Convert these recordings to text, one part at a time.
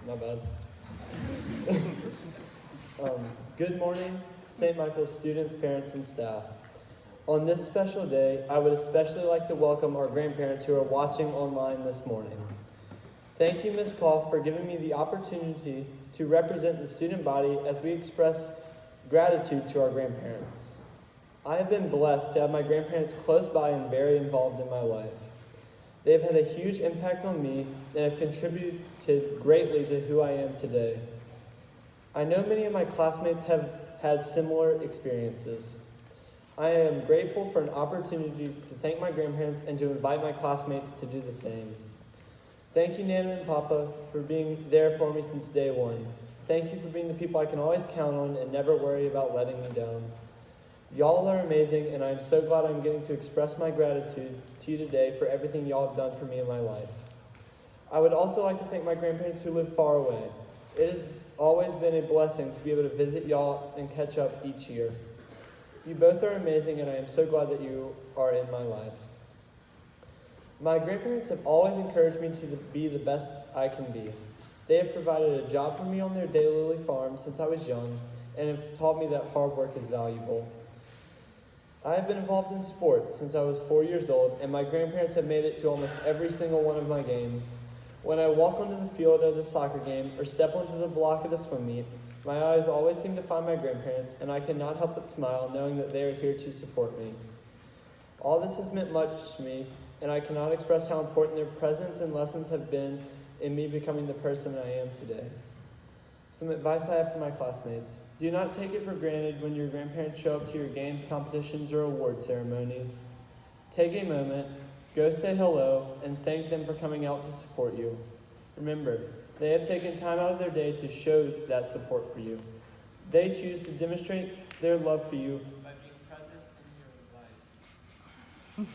My bad. Good morning, St. Michael's students, parents, and staff. On this special day, I would especially like to welcome our grandparents who are watching online this morning. Thank you, Ms. Koff, for giving me the opportunity to represent the student body as we express gratitude to our grandparents. I have been blessed to have my grandparents close by and very involved in my life. They have had a huge impact on me and have contributed greatly to who I am today. I know many of my classmates have had similar experiences. I am grateful for an opportunity to thank my grandparents and to invite my classmates to do the same. Thank you, Nana and Papa, for being there for me since day one. Thank you for being the people I can always count on and never worry about letting me down. Y'all are amazing, and I'm so glad I'm getting to express my gratitude to you today for everything y'all have done for me in my life. I would also like to thank my grandparents who live far away. It has always been a blessing to be able to visit y'all and catch up each year. You both are amazing, and I am so glad that you are in my life. My grandparents have always encouraged me to be the best I can be. They have provided a job for me on their daylily farm since I was young, and have taught me that hard work is valuable. I have been involved in sports since I was 4 years old, and my grandparents have made it to almost every single one of my games. When I walk onto the field at a soccer game or step onto the block at a swim meet, my eyes always seem to find my grandparents, and I cannot help but smile knowing that they are here to support me. All this has meant much to me, and I cannot express how important their presence and lessons have been in me becoming the person I am today. Some advice I have for my classmates. Do not take it for granted when your grandparents show up to your games, competitions, or award ceremonies. Take a moment, go say hello, and thank them for coming out to support you. Remember, they have taken time out of their day to show that support for you. They choose to demonstrate their love for you by being present in your life.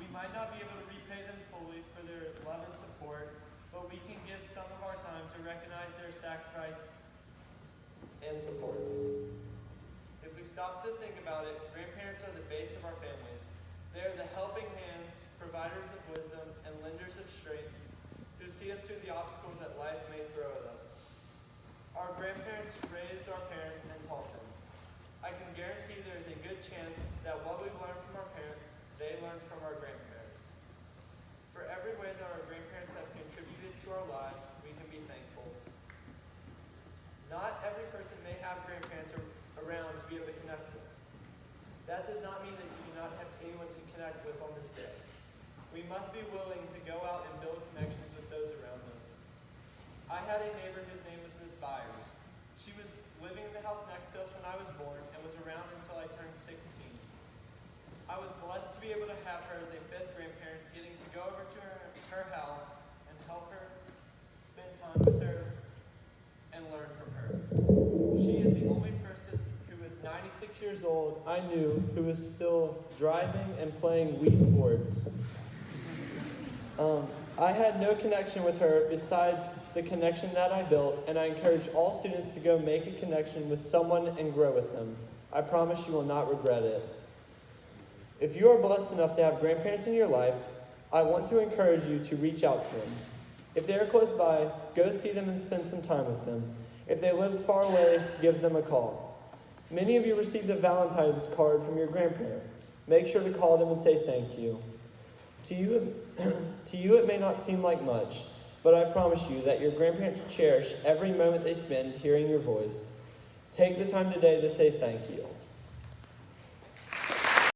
We might not be able to repay them fully for their love and support, but we can give some of our time to recognize their sacrifice and support. If we stop to think about it, grandparents are the base of our families. They are the helping hands, providers of wisdom, and lenders of strength who see us through the obstacles that life may throw at us. Our grandparents raised our parents and taught them. I can guarantee there is a good chance that what we've learned from our parents, they learned from our grandparents. For every way that our grandparents have contributed to our lives, we can be thankful. Not every person may have grandparents around to be able to connect with. That does not mean that you do not have anyone to connect with on this day. We must be willing to go out and build connections with those around us. I had a neighbor whose name was Miss Byers. She was living in the house next to us when I was born and was around until I turned 16. I was blessed to be able to have her as a fifth grandparent, getting to go over to her house and help her spend time with her and learn from her. She is the only person who is 96 years old I knew who was still driving and playing Wii Sports. I had no connection with her besides the connection that I built, and I encourage all students to go make a connection with someone and grow with them. I promise you will not regret it. If you are blessed enough to have grandparents in your life, I want to encourage you to reach out to them. If they are close by, go see them and spend some time with them. If they live far away, give them a call. Many of you received a Valentine's card from your grandparents. Make sure to call them and say thank you. To you, it may not seem like much, but I promise you that your grandparents cherish every moment they spend hearing your voice. Take the time today to say thank you.